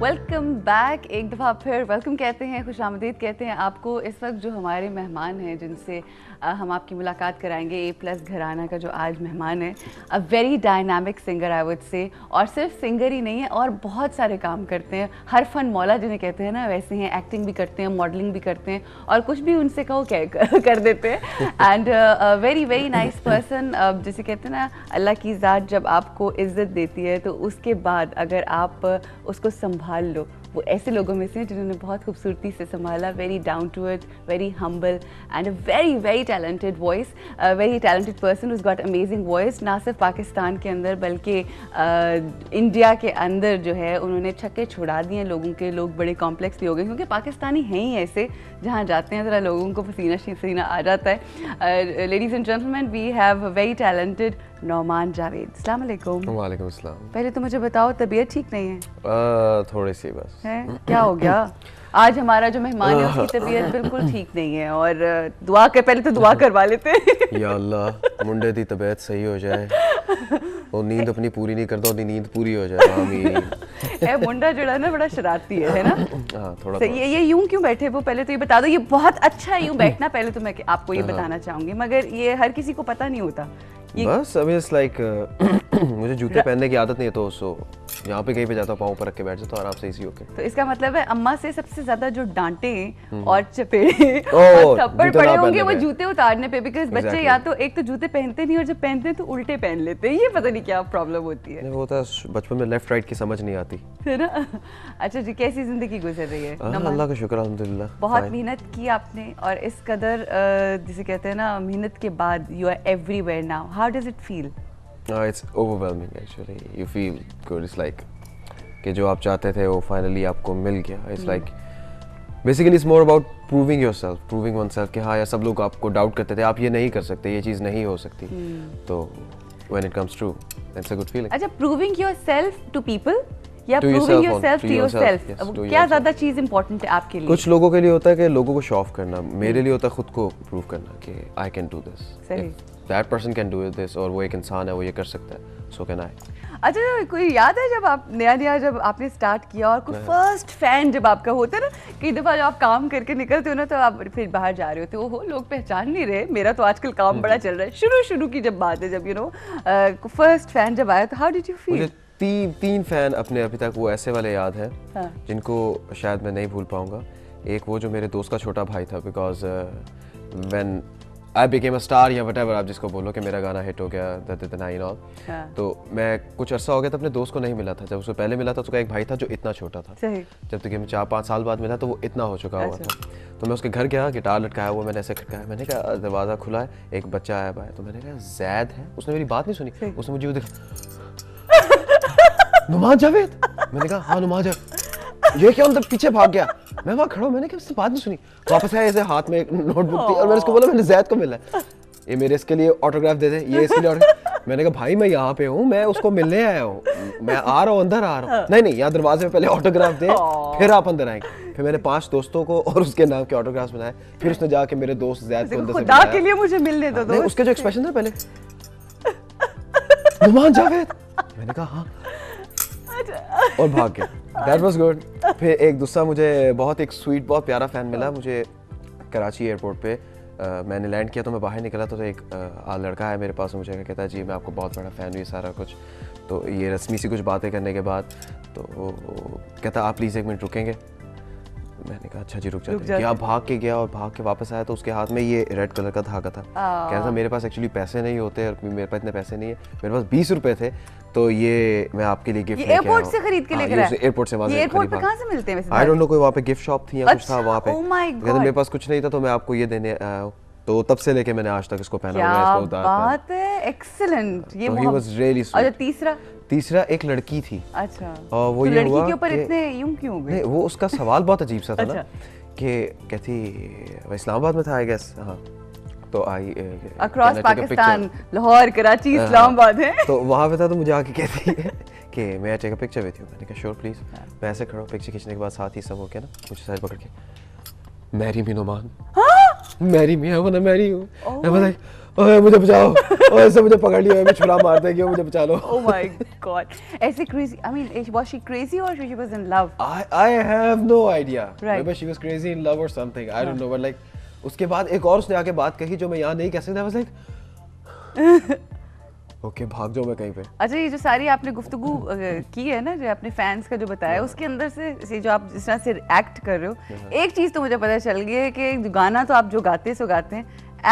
Welcome back. एक दफ़ा फिर वेलकम कहते हैं, खुशामदीद कहते हैं आपको। इस वक्त जो हमारे मेहमान हैं जिनसे हम आपकी मुलाकात कराएंगे, A+ घराना का जो आज मेहमान है, a very dynamic singer I would say. और सिर्फ सिंगर ही नहीं है और बहुत सारे काम करते हैं। हर फन मौला जिन्हें कहते हैं ना, वैसे हैं। एक्टिंग भी करते हैं, मॉडलिंग भी करते हैं और कुछ भी उनसे कहो कर देते हैं। And very very nice person. जिसे कहते हैं ना, अल्लाह की ज़ात जब आपको इज़्ज़त देती है तो उसके बाद अगर आप उसको संभाल लो, वो ऐसे लोगों में से हैं जिन्होंने बहुत खूबसूरती से संभाला। Very down to earth, very humble and a very very talented voice, very talented person who's got amazing voice. ना सिर्फ पाकिस्तान के अंदर बल्कि इंडिया के अंदर जो है उन्होंने छक्के छुड़ा दिए लोगों के। लोग बड़े कॉम्प्लेक्स भी हो गए क्योंकि पाकिस्तानी हैं ही ऐसे, जहाँ जाते हैं ज़रा लोगों को पसीना शसीना आ जाता है। Ladies and gentleman, we have very talented Nauman Javed. अस्सलाम वालेकुम। वालेकुम अस्सलाम। पहले तो मुझे बताओ, तबीयत ठीक नहीं है? थोड़ी सी बस है। क्या हो गया? आज हमारा जो मेहमान है उसकी तबीयत बिल्कुल ठीक नहीं है और दुआ कर, पहले तो दुआ करवा लेते हैं। या अल्लाह मुंडे दी तबीयत सही हो जाए और नींद अपनी पूरी नहीं करता, और नींद पूरी हो जाए। आमीन। ए मुंडा जो है ना, बड़ा शरारती है ना? हाँ थोड़ा सही है। ये यूं क्यों बैठे वो पहले तो ये बता दो। ये बहुत अच्छा है यूं बैठना, पहले तो मैं आपको ये बताना चाहूंगी, मगर ये हर किसी को पता नहीं होता। बस अभी इट्स लाइक मुझे जूते पहनने की आदत नहीं है, तो सो यहाँ पे कहीं पे जाता हूँ, पाँव पर रख के बैठ जाता हूँ आराम से, इसी होके। तो इसका मतलब है अम्मा से सबसे ज्यादा जो डांटे और चपेड़े और थप्पड़ पड़े होंगे वो जूते उतारने पे। बिकॉज बच्चे या तो एक तो जूते पहनते नहीं और जब पहनते हैं तो उल्टे पहन लेते हैं। ये पता नहीं क्या प्रॉब्लम होती है। वो होता है बचपन में, लेफ्ट राइट की समझ नहीं आती है ना? अच्छा जी, कैसी जिंदगी गुजर रही है? अल्लाह का शुक्र अल्हम्दुलिल्लाह। बहुत मेहनत की आपने और इस कदर जिसे कहते हैं ना, मेहनत के बाद you are everywhere now. How does it feel? It's overwhelming actually. You feel good. It's like कि जो आप चाहते थे वो फाइनली आपको मिल गया। It's like basically it's more about proving yourself, proving oneself कि हाँ यार, सब लोग आपको डाउट करते थे, आप ये नहीं कर सकते, ये चीज़ नहीं हो सकती। तो when it comes true, it's a good feeling. अच्छा, प्रूविंग योरसेल्फ टू पीपल या To proving yourself yourself to to yourself, yourself? yes, to क्या yourself. ज्यादा चीज इंपॉर्टेंट है आपके लिए? कुछ लोगों के लिए होता है कि लोगों को शो ऑफ करना, मेरे लिए होता है खुद को प्रूव करना कि आई कैन डू दिस। सही। That person can do this, और वो एक इंसान है, वो ये कर सकता है, सो कैन आई। अच्छा, कोई याद है जब आप नया जब आपने स्टार्ट किया और कोई फर्स्ट फैन जब आपका होता है ना, कई दफ़ा जब आप काम करके निकलते हो ना तो आप फिर बाहर जा रहे होते हो, वो लोग पहचान नहीं रहे, मेरा तो आजकल काम बड़ा चल रहा है। शुरू की जब बात है, जब यू नो फर्स्ट फैन जब आया तो हाउ डिड यू फील? तीन फैन अपने अभी तक वो ऐसे वाले याद हैं हाँ। जिनको शायद मैं नहीं भूल पाऊंगा। एक वो जो मेरे दोस्त का छोटा भाई था, because when I became a star या व्हाटएवर आप जिसको बोलो, कि मेरा गाना हिट हो गया दैट ऑल, तो मैं कुछ अरसा हो गया था अपने दोस्त को नहीं मिला था। जब उसको पहले मिला था, उसका एक भाई था जो इतना छोटा था। सही। जब तक मैं 4-5 साल बाद मिला तो वो इतना हो चुका हुआ था। तो मैं उसके घर गया, गिटार लटकाया हुआ, मैंने ऐसे खटकाया, मैंने कहा दरवाज़ा खुला है, एक बच्चा आया बाहर, तो मैंने कहा जैद है। उसने मेरी बात नहीं सुनी, उसने मुझे नुमान जावेद, मैंने कहा हाँ नुमान जावेद, ये क्या मतलब पीछे भाग गया। मैं वहाँ खड़ा हूँ, मैंने कहा उससे बात नहीं सुनी, वापस आया, ऐसे हाथ में एक नोटबुक थी और मैंने उसको बोला मैंने जैद को मिला है, ये मेरे इसके लिए ऑटोग्राफ दे दे, ये इसके लिए ऑटोग्राफ। मैंने कहा भाई मैं यहाँ पे हूँ, मैं उसको मिलने आया हूँ, मैं आ रहा हूँ, अंदर आ रहा हूँ। नहीं यहाँ दरवाजे में पहले ऑटोग्राफ दे, फिर आप अंदर आएंगे। फिर मैंने 5 दोस्तों को और उसके नाम के ऑटोग्राफ बनाए, फिर उसने जाके मेरे दोस्त जैद को अंदर से खुदा के लिए मुझे मिलने दो। नहीं, उसके जो एक्सप्रेशन था पहले, नुमान जावेद, मैंने कहा हाँ, और भाग गया। That was good. फिर एक दूसरा मुझे बहुत एक स्वीट, बहुत प्यारा फैन मिला मुझे कराची एयरपोर्ट पे। मैंने लैंड किया तो मैं बाहर निकला तो एक लड़का है मेरे पास, मुझे कहता है जी मैं आपको बहुत बड़ा फ़ैन हूँ, ये सारा कुछ। तो ये रस्मी सी कुछ बातें करने के बाद तो कहता आप प्लीज़ 1 मिनट रुकेंगे। मैंने कहा अच्छा जी रुक जाते हैं। गया, भाग के गया और भाग के वापस आया तो उसके हाथ में ये रेड कलर का धागा था। कह रहा था मेरे पास एक्चुअली पैसे नहीं होते और मेरे पास इतने पैसे नहीं है, मेरे पास 20 रुपए थे, तो ये मैं आपके लिए गिफ्ट लेके आया हूं। एयरपोर्ट से खरीद के लेकर आया? एयरपोर्ट से। वहां से एयरपोर्ट पे कहां से मिलते हैं वैसे? आई डोंट नो, कोई वहां पे गिफ्ट शॉप थी या कुछ था वहां पे। Oh my God. कहता मेरे पास कुछ नहीं था तो मैं आपको ये देने आया हूं। तो तब से लेके मैंने आज तक इसको पहना हुआ है, इसको उतार क्या बात है, एक्सीलेंट। ये ही वाज रियली स्वीट। और तीसरा एक लड़की थी। अच्छा, और वो तो ये लड़की हुआ के ऊपर इतने यूं क्यों हो गए? नहीं, वो उसका सवाल बहुत अजीब सा था ना, अच्छा। कि कहती वो इस्लामाबाद में था आई गेस। हाँ, तो आई अक्रॉस पाकिस्तान, लाहौर, कराची, इस्लामाबाद है। तो वहाँ पे था, तो मुझे आके कहती है कि मैं take a picture with you. मैंने कहा श्योर प्लीज। मैं ऐसे खड़ा हूँ, पिक्चर खींचने के बाद साथ ही सब हो गया ना, मुझे साइड पकड़ के marry me Numan, marry me, I want to marry you. I was like ओए मुझे बचाओ, ओए ऐसे मुझे पकड़ लिया, मैं छुरा मारते हैं, क्यों मुझे बचा लो। Oh my God, ऐसे crazy, I mean, was she crazy or she was in love? I have no idea. Right. Maybe she was crazy in love or something. I don't know, but like उसके बाद एक और उसने आके बात कही जो मैं यहाँ नहीं कह सकता। I was like ओके भाग जाओ मैं कहीं पे। अच्छा, ये जो सारी आपने गुफ्तगू की है ना, जो अपने फैंस का जो बताया, उसके अंदर से जो आप जिस तरह से एक्ट कर रहे हो, एक चीज़ तो मुझे पता चल गई है कि गाना तो आप जो गाते सो गाते हैं,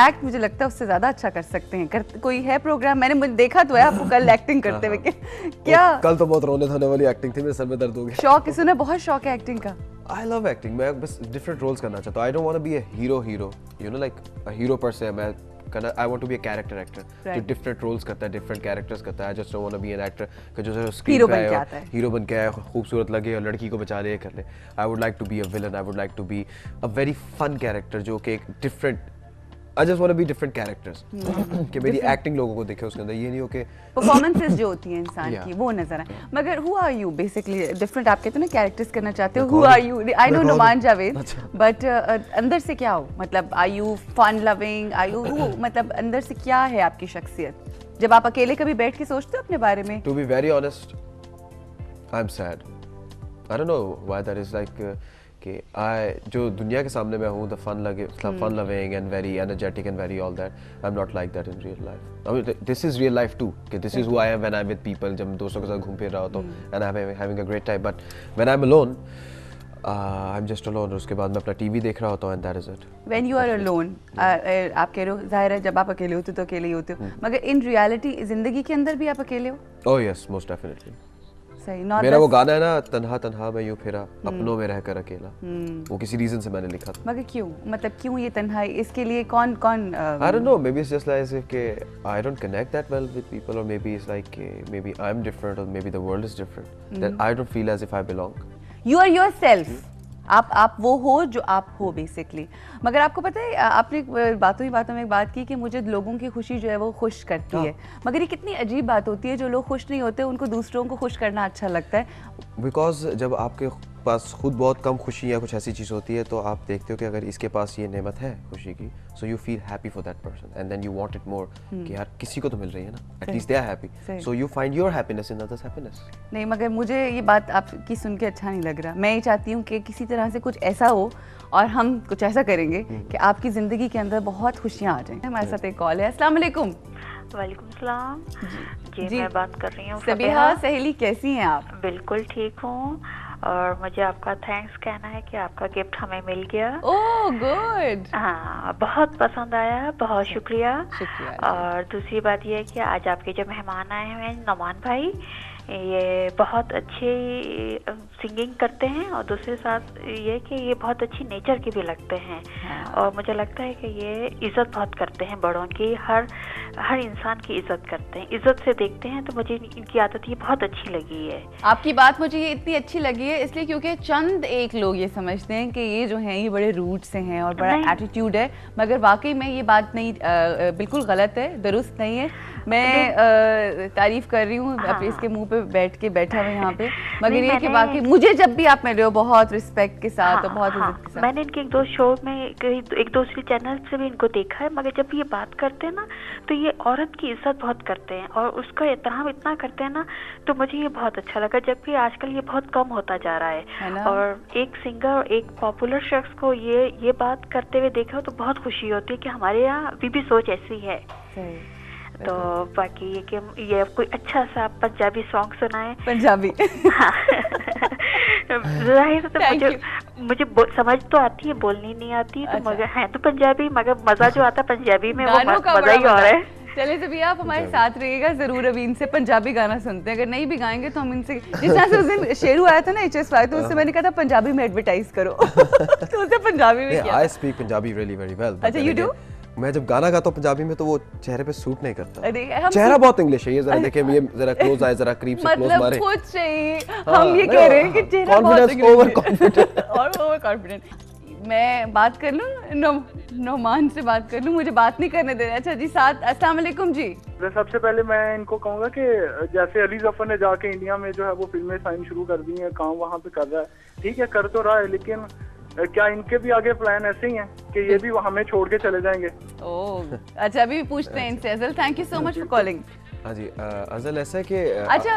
एक्ट मुझे लगता है उससे ज़्यादा अच्छा कर सकते हैं। कोई है प्रोग्राम, मैंने देखा तो है आपको कल एक्टिंग करते हुए। क्या कल तो बहुत रोने धोने वाली एक्टिंग थी, मेरे सर में दर्द हो गया। शौक सुना, बहुत शौक है एक्टिंग का। I love acting. मैं बस डिफरेंट रोल्स करना चाहता हूँ। I don't want to be a hero, you know, like a hero per se। मैं करना, I want to be a character actor जो डिफरेंट रोल्स करता है, डिफरेंट कैरेक्टर्स करता है। I just don't want to be an actor कि जो screen पे आए, हीरो बन के आए, खूबसूरत लगे और लड़की को बचा ले कर ले। I would like to be a villain. I would like to be a very fun character जो कि एक different, I just want to be different characters कि मेरी एक्टिंग लोगों को दिखे उसके अंदर, ये नहीं हो कि परफॉर्मेंसेस जो होती हैं इंसान की वो नजर आए। मगर who are you basically different, आप कहते हो ना कैरेक्टर्स करना चाहते हो, who are you? I know Numan Javed, but अंदर से क्या हो, मतलब are you fun loving, are you who, मतलब अंदर से क्या है आपकी शख्सियत जब आप अकेले कभी बैठ के सोचते हो अपने बारे में? To be very honest, I'm sad. I don't know why that is like कि जो दुनिया के सामने मैं हूँ, the fun loving and very energetic and very all that, I'm not like that in real life. I mean, this is real life too कि this is who I am when I'm with people, जब दोस्तों के साथ घूम फिर रहा होता हूँ and I'm having a great time, but when I'm alone I'm just alone। उसके बाद मैं अपना टीवी देख रहा होता हूँ and that is it। When you are alone, आप कह रहे हो, जाहिर है जब आप अकेले होते हो तो अकेले ही होते हो, मगर in reality जिंदगी के अंदर भी आप अकेले हो? Oh yes, most definitely। सही, मेरा वो गाना है ना, तन्हा तन्हा मैं यूं फिरा अपनों में रहकर अकेला, वो किसी रीजन से मैंने लिखा था। मगर क्यों, मतलब क्यों ये तन्हाई, इसके लिए कौन I don't know, maybe it's just like as if कि I don't connect that well with people, or maybe it's like maybe I'm different, or maybe the world is different, that I don't feel as if I belong। You are yourself। आप वो हो जो आप हो basically. मगर आपको पता है, आपने बातों ही बातों में एक बात की कि मुझे लोगों की खुशी जो है वो खुश करती है, मगर ये कितनी अजीब बात होती है, जो लोग खुश नहीं होते उनको दूसरों को खुश करना अच्छा लगता है। बिकॉज जब आपके पास खुद बहुत कम खुशी या कुछ ऐसी चीज़ होती है तो आप देखते हो कि अगर इसके पास ये नेमत है खुशी की, so you feel happy for that person and then you want it more कि यार किसी को तो मिल रही है ना, at least they are happy, so you find your happiness in others happiness. नहीं, मगर मुझे ये बात आपकी सुन के अच्छा नहीं लग रहा। मैं ये चाहती हूँ कि किसी तरह से कुछ ऐसा हो और हम कुछ ऐसा करेंगे कि आपकी ज़िंदगी के अंदर बहुत खुशियाँ आ जाएं। हमारे साथ एक कॉल है। अस्सलाम वालेकुम। वालेकुम सलाम जी, मैं बात कर रही हूँ सबिहा सहेली, कैसी हैं आप? बिल्कुल ठीक हूँ, और मुझे आपका थैंक्स कहना है कि आपका गिफ्ट हमें मिल गया। Oh good. हाँ, बहुत पसंद आया, बहुत शुक्रिया। और दूसरी बात ये है कि आज आपके जो मेहमान आए हुए हैं नुमान भाई, ये बहुत अच्छी सिंगिंग करते हैं, और दूसरे साथ ये कि ये बहुत अच्छी नेचर के भी लगते हैं। और मुझे लगता है कि ये इज़्ज़त बहुत करते हैं बड़ों की, हर इंसान की इज़्ज़त करते हैं, इज़्ज़त से देखते हैं, तो मुझे इनकी आदत ये बहुत अच्छी लगी है। आपकी बात मुझे ये इतनी अच्छी लगी है इसलिए क्योंकि चंद एक लोग ये समझते हैं कि ये जो हैं ये बड़े रूट से हैं और बड़ा एटीट्यूड है, मगर वाकई में ये बात नहीं, बिल्कुल गलत है, दुरुस्त नहीं है। मैं तारीफ कर रही हूँ अपने इसके मुंह पे बैठ के बैठा हुआ यहाँ पे, मगर ये कि बाकी मुझे जब भी आप मिले हो बहुत रिस्पेक्ट के साथ और बहुत इज्जत के साथ। मैंने इनके एक दो शो में एक दूसरे चैनल से भी इनको देखा है, मगर जब ये बात करते हैं ना तो ये औरत की इज्जत बहुत करते हैं और उसका एहतराम इतना करते हैं ना, तो मुझे ये बहुत अच्छा लगा, जबकि आजकल ये बहुत कम होता जा रहा है। और एक सिंगर और एक पॉपुलर शख्स को ये बात करते हुए देखा तो बहुत खुशी होती है कि हमारे यहाँ अभी भी सोच ऐसी है। तो बाकी ये कि ये कोई अच्छा सा पंजाबी सॉन्ग सुनाए। पंजाबी जाहिर तो मुझे समझ तो आती है, बोलनी नहीं आती, तो मगर है तो पंजाबी, मगर मजा जो आता पंजाबी में वो मजा ही और है। चले जब आप हमारे साथ रहिएगा जरूर, अभी इनसे पंजाबी गाना सुनते हैं, अगर नहीं भी गाएंगे तो हम इनसे, जिस तरह से उस दिन शेरू आया था ना HSY, तो उससे मैंने कहा था पंजाबी में एडवर्टाइज करो तो उसे पंजाबी में किया। I speak Punjabi really very well। अच्छा, you do? मैं जब गाना गाता हूँ पंजाबी में तो वो चेहरे पे सूट नहीं करता। चेहरा बहुत इंग्लिश है, ये जरा देखें, ये जरा क्लोज आए, जरा करीब से क्लोज मारे। मतलब कुछ चाहिए, हम ये कह रहे हैं कि चेहरा बहुत इंग्लिश, ओवर कॉन्फिडेंट और ओवर कॉन्फिडेंट। मैं बात कर लूँ, नोमान से बात कर लूँ, मुझे बात नहीं करने दे रहे। अच्छा जी, साथ अस्सलाम वालेकुम जी। सबसे पहले मैं इनको कहूँगा कि जैसे अली जफर ने जाके इंडिया में जो है वो फिल्में साइन शुरू कर दी हैं, काम वहाँ पे कर रहा है, ठीक है कर तो रहा है, लेकिन क्या इनके भी आगे प्लान ऐसे ही हैं कि ये भी हमें छोड़ के चले जाएंगे? ओह अच्छा, अभी भी पूछते हैं इनसे। Azal, thank you so much for calling. हाँ जी, अज़ल ऐसा है कि अच्छा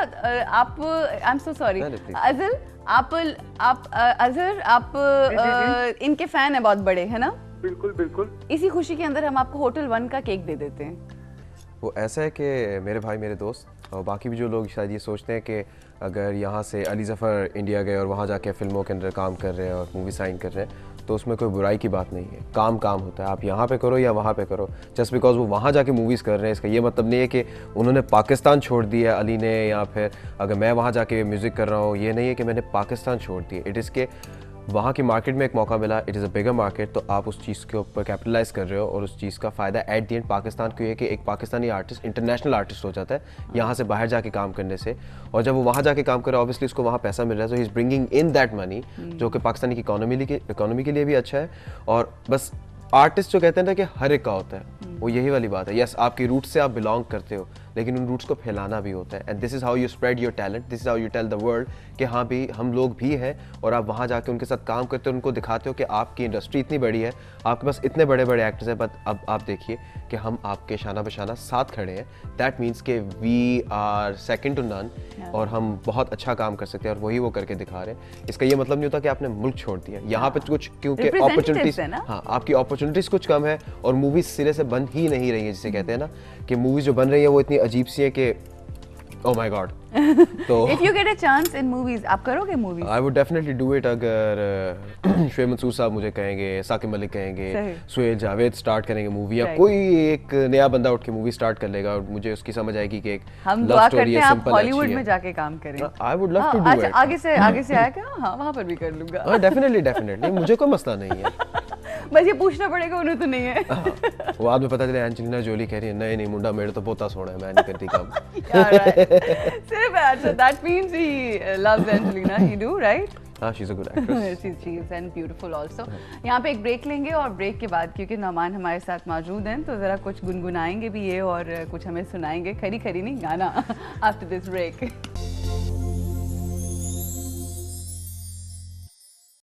आप, आई एम सो सॉरी अज़ल, आप अज़हर, आप इनके फैन है बहुत बड़े, है ना? बिल्कुल बिल्कुल। इसी खुशी के अंदर हम आपको होटल 1 का केक दे देते हैं। वो ऐसा है कि मेरे भाई, मेरे दोस्त और बाकी भी जो लोग शायद ये सोचते हैं कि अगर यहाँ से अली ज़फ़र इंडिया गए और वहाँ जाके फ़िल्मों के अंदर काम कर रहे हैं और मूवी साइन कर रहे हैं, तो उसमें कोई बुराई की बात नहीं है। काम काम होता है, आप यहाँ पे करो या वहाँ पे करो। जस्ट बिकॉज वो वहाँ जाके मूवीज़ कर रहे हैं, इसका ये मतलब नहीं है कि उन्होंने पाकिस्तान छोड़ दिया अली ने, या फिर अगर मैं वहाँ जाके म्यूज़िक कर रहा हूँ, ये नहीं है कि मैंने पाकिस्तान छोड़ दिया। इट इज़ के वहाँ की मार्केट में एक मौका मिला, it is a bigger market, तो आप उस चीज़ के ऊपर कैपिटलाइज़ कर रहे हो और उस चीज़ का फ़ायदा एट द एंड पाकिस्तान को ये कि एक पाकिस्तानी आर्टिस्ट इंटरनेशनल आर्टिस्ट हो जाता है यहाँ से बाहर जाके काम करने से। और जब वो वहाँ जाके काम कर रहा है, ऑब्वियसली उसको वहाँ पैसा मिल रहा है, so he is bringing in that money, जो कि पाकिस्तानी की इकोनॉमी के लिए भी अच्छा है। और बस आर्टिस्ट जो कहते हैं ना कि हर एक का होता है, वो यही वाली बात है। यस, आपकी रूट से आप बिलोंग करते हो, लेकिन उन रूट्स को फैलाना भी होता है। And this is how you spread your talent, this is how you tell the world कि हाँ भी हम लोग भी हैं। और आप वहाँ जाके उनके साथ काम करते हो, उनको दिखाते हो कि आपकी इंडस्ट्री इतनी बड़ी है, आपके पास इतने बड़े बड़े एक्टर्स हैं, बट अब आप देखिए कि हम आपके शाना बशाना साथ खड़े हैं। दैट मीन्स कि we are second to none, और हम बहुत अच्छा काम कर सकते हैं, और वही वो करके दिखा रहे हैं। इसका ये मतलब नहीं होता कि आपने मुल्क छोड़ दिया यहाँ पे कुछ, क्योंकि अपॉर्चुनिटीज, हाँ आपकी अपॉर्चुनिटीज कुछ कम है और मूवीज सिरे से बन ही नहीं रही है। जिसे कहते हैं ना कि मूवीज जो बन रही है वो इतनी अजीब सी है कि ओह माय गॉड। तो if you get a chance in movies, आप करोगे movies? I would definitely do it. अगर शुएब मंसूर साहब मुझे कहेंगे, साकिब मलिक कहेंगे, सुहेल जावेद स्टार्ट करेंगे मूवी, या कोई एक नया बंदा उठ के मूवी स्टार्ट कर लेगा और मुझे उसकी समझ आएगी कि एक लव स्टोरी है, सिंपल, हॉलीवुड में जाके काम करें। I would love to do it. आगे से आया क्या? हाँ, वहाँ पर भी कर लूंगा। हाँ डेफिनेटली, मुझे कोई मसला नहीं है। बस ये पूछना पड़ेगा, उन्हें तो नहीं है। वो बाद में पता चले एंजेलिना जोली कह रही है नहीं मुंडा मेरे तो पोता सोना है, मैं नहीं करती काम। सिर्फ अच्छा, that means he loves Angelina, he do right? हाँ, she is a good actress, she is and beautiful also. यहाँ पे एक ब्रेक लेंगे और ब्रेक के बाद क्योंकि नौमान हमारे साथ मौजूद हैं, तो ज़रा कुछ गुनगुनाएंगे भी ये और कुछ हमें सुनाएंगे, खरी खरी नहीं गाना, आफ्टर दिस ब्रेक।